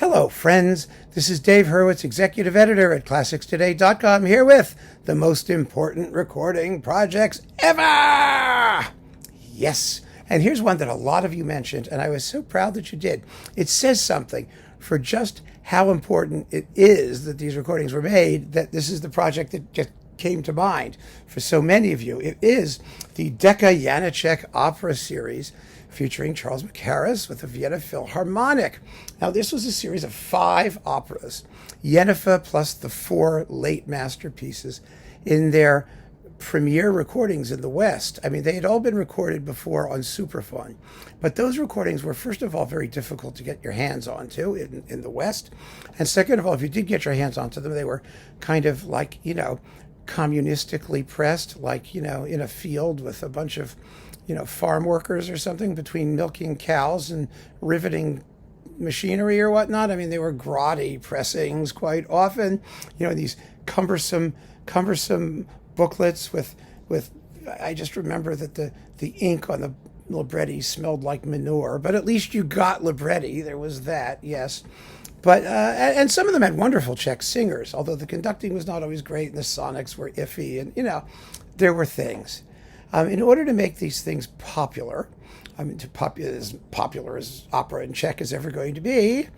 Hello, friends. This is Dave Hurwitz, executive editor at ClassicsToday.com, here with the most important recording projects ever! Yes. And here's one that a lot of you mentioned, and I was so proud that you did. It says something for just how important it is that these recordings were made, that this is the project that just came to mind for so many of you. It is the Decca Janáček opera series featuring Charles Mackerras with the Vienna Philharmonic. Now, this was a series of 5 operas, Jenufa plus the 4 late masterpieces in their premiere recordings in the West. I mean, they had all been recorded before on Superphone, but those recordings were, first of all, very difficult to get your hands onto in the West. And second of all, if you did get your hands onto them, they were kind of like, communistically pressed, like, in a field with a bunch of, farm workers or something, between milking cows and riveting machinery or whatnot. I mean, they were grotty pressings quite often, these cumbersome booklets with I just remember that the ink on the libretti smelled like manure, but at least you got libretti. There was that, yes. But and some of them had wonderful Czech singers, although the conducting was not always great and the sonics were iffy, and there were things. In order to make these things popular, as popular as opera in Czech is ever going to be,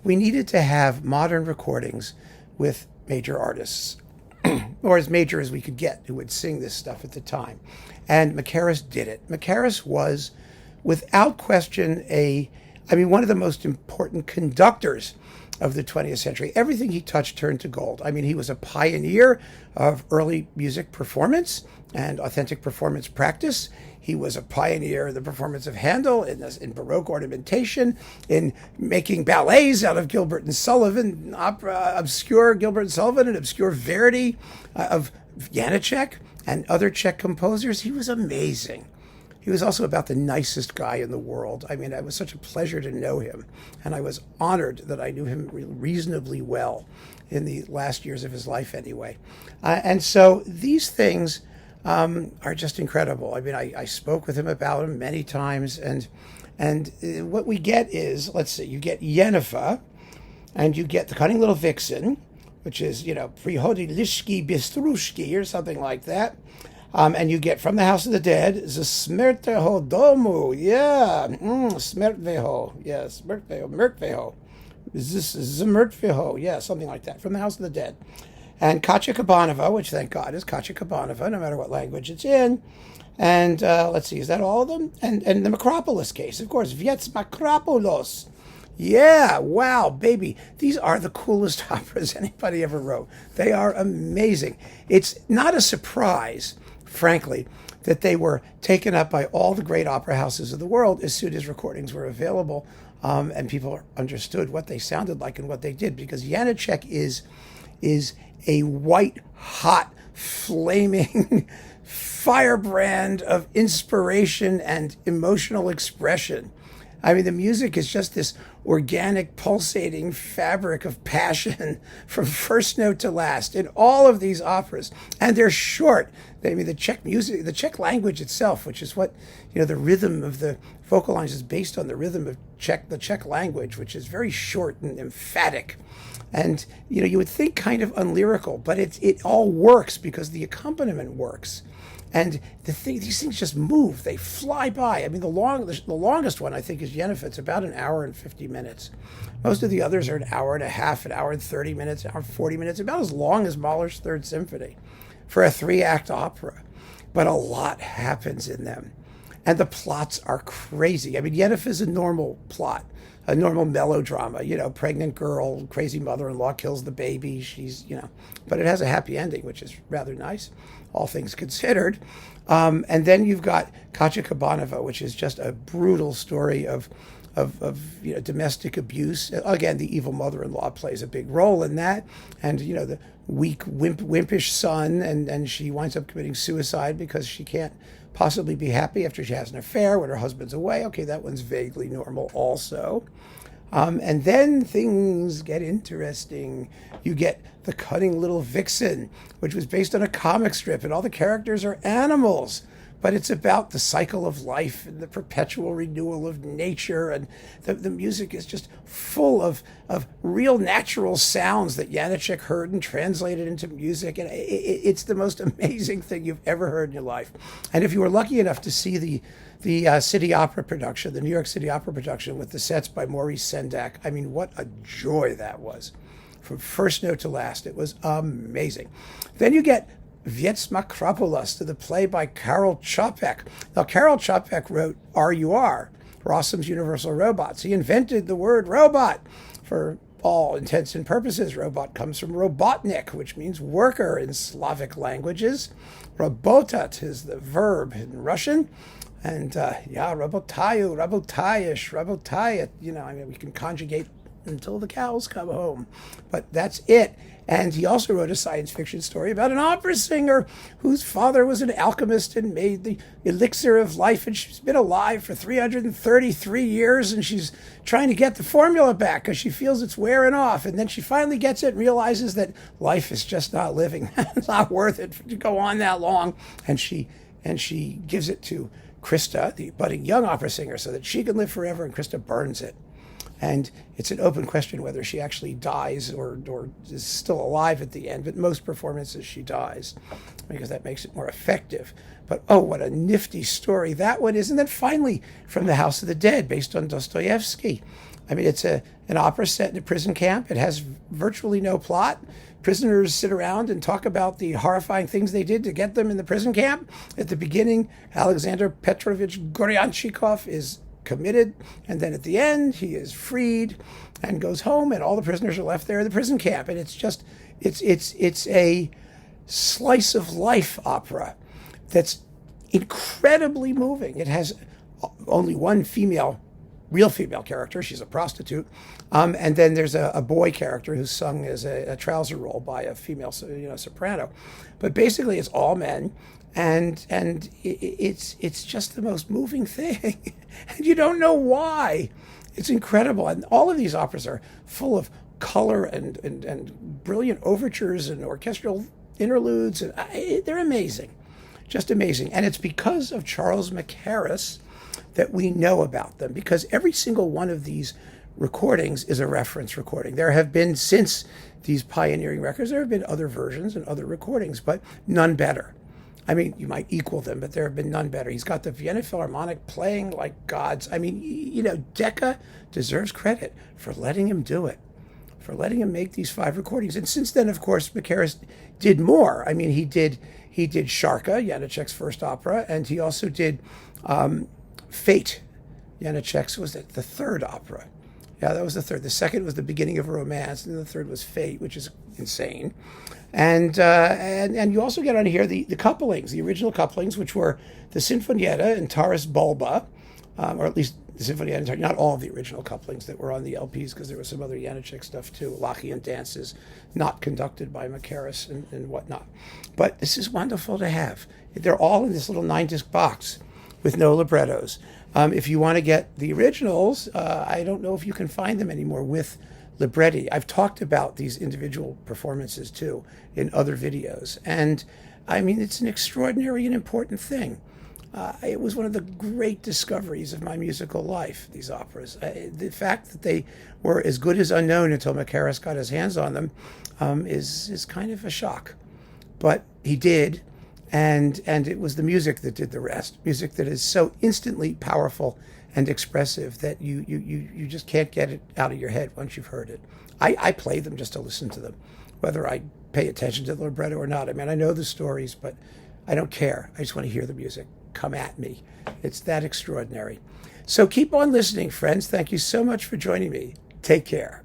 we needed to have modern recordings with major artists, or as major as we could get, who would sing this stuff at the time. And Mackerras did it. Mackerras was, without question, one of the most important conductors of the 20th century. Everything he touched turned to gold. I mean, he was a pioneer of early music performance and authentic performance practice. He was a pioneer in the performance of Handel, in Baroque ornamentation, in making ballets out of Gilbert and Sullivan, obscure Gilbert and Sullivan and obscure Verdi of Janáček and other Czech composers. He was amazing. He was also about the nicest guy in the world. I mean, it was such a pleasure to know him, and I was honored that I knew him reasonably well in the last years of his life anyway. And so these things are just incredible. I mean, I spoke with him about them many times, and what we get is, let's see, you get Jenufa, and you get the Cunning Little Vixen, which is, Prihody Lishki Bistrushki or something like that. And you get From the House of the Dead, Smrtveho Domu, Smrtveho, yes, Mrtveho, Zmrtveho, yeah, something like that, From the House of the Dead. And Katya Kabanova, which thank God is Katya Kabanova, no matter what language it's in. And let's see, is that all of them? And the Makropulos Case, of course, Viets Makropulos. Yeah, wow, baby. These are the coolest operas anybody ever wrote. They are amazing. It's not a surprise, frankly, that they were taken up by all the great opera houses of the world as soon as recordings were available, and people understood what they sounded like and what they did, because Janáček is a white-hot, flaming firebrand of inspiration and emotional expression. I mean, the music is just this organic, pulsating fabric of passion from first note to last in all of these operas. And they're short. I mean, the Czech music, the Czech language itself, which is what, the rhythm of the vocal lines is based on the rhythm of the Czech language, which is very short and emphatic. And, you would think kind of unlyrical, but it all works because the accompaniment works. And these things just move. They fly by. I mean, the longest one, I think, is Jenufa. It's about an hour and 50 minutes. Most of the others are an hour and a half, an hour and 30 minutes, an hour and 40 minutes, about as long as Mahler's Third Symphony for a 3-act opera. But a lot happens in them. And the plots are crazy. I mean, Jenufa is a normal plot, a normal melodrama, pregnant girl, crazy mother-in-law kills the baby. She's, but it has a happy ending, which is rather nice, all things considered. And then you've got Katya Kabanova, which is just a brutal story of domestic abuse. Again, the evil mother-in-law plays a big role in that. And, the weak, wimpish son, and she winds up committing suicide because she can't possibly be happy after she has an affair when her husband's away. Okay, that one's vaguely normal also. And then things get interesting. You get the Cunning Little Vixen, which was based on a comic strip, and all the characters are animals. but it's about the cycle of life and the perpetual renewal of nature. And the music is just full of real natural sounds that Janáček heard and translated into music. And it's the most amazing thing you've ever heard in your life. And if you were lucky enough to see the City Opera production, the New York City Opera production with the sets by Maurice Sendak, I mean, what a joy that was. From first note to last, it was amazing. Then you get Wiec Makropulos, to the play by Karel Čapek. Now, Karel Čapek wrote RUR, Rossum's Universal Robots. He invented the word robot for all intents and purposes. Robot comes from robotnik, which means worker in Slavic languages. Robotat is the verb in Russian. And robotayu, robotayish, robotayat, I mean, we can conjugate until the cows come home. But that's it. And he also wrote a science fiction story about an opera singer whose father was an alchemist and made the elixir of life. And she's been alive for 333 years, and she's trying to get the formula back because she feels it's wearing off. And then she finally gets it and realizes that life is just not living. It's not worth it to go on that long. And she gives it to Krista, the budding young opera singer, so that she can live forever, and Krista burns it. And it's an open question whether she actually dies or is still alive at the end. But most performances she dies, because that makes it more effective. But oh, what a nifty story that one is. And then finally, From the House of the Dead, based on Dostoevsky. I mean, it's an opera set in a prison camp. It has virtually no plot. Prisoners sit around and talk about the horrifying things they did to get them in the prison camp. At the beginning, Alexander Petrovich Goryanchikov is committed, and then at the end he is freed and goes home, and all the prisoners are left there in the prison camp. And it's just it's a slice of life opera that's incredibly moving. It has only one real female character. She's a prostitute, and then there's a boy character who's sung as a trouser role by a female soprano. But basically it's all men. And it's just the most moving thing. And you don't know why. It's incredible. And all of these operas are full of color and brilliant overtures and orchestral interludes. And they're amazing. Just amazing. And it's because of Charles Mackerras that we know about them, because every single one of these recordings is a reference recording. There have been, since these pioneering records, there have been other versions and other recordings, but none better. I mean, you might equal them, but there have been none better. He's got the Vienna Philharmonic playing like gods. I mean, Decca deserves credit for letting him do it, for letting him make these 5 recordings. And since then, of course, Mackerras did more. I mean, he did Sharka, Janáček's first opera, and he also did Fate. Janáček's was the third opera. Yeah, that was the third. The second was The Beginning of a Romance, and the third was Fate, which is insane. And you also get on here the couplings, the original couplings, which were the Sinfonietta and Taras Bulba, or at least the Sinfonietta and not all of the original couplings that were on the LPs, because there was some other Janáček stuff too, Lachian dances, not conducted by Mackerras and whatnot. But this is wonderful to have. They're all in this little 9-disc box with no librettos. If you want to get the originals, I don't know if you can find them anymore with libretti. I've talked about these individual performances too in other videos. And I mean, it's an extraordinary and important thing. It was one of the great discoveries of my musical life, these operas. The fact that they were as good as unknown until Mackerras got his hands on them is kind of a shock. But he did. And it was the music that did the rest. Music that is so instantly powerful and expressive that you just can't get it out of your head once you've heard it. I play them just to listen to them, whether I pay attention to the libretto or not. I mean, I know the stories, but I don't care. I just want to hear the music come at me. It's that extraordinary. So keep on listening, friends. Thank you so much for joining me. Take care.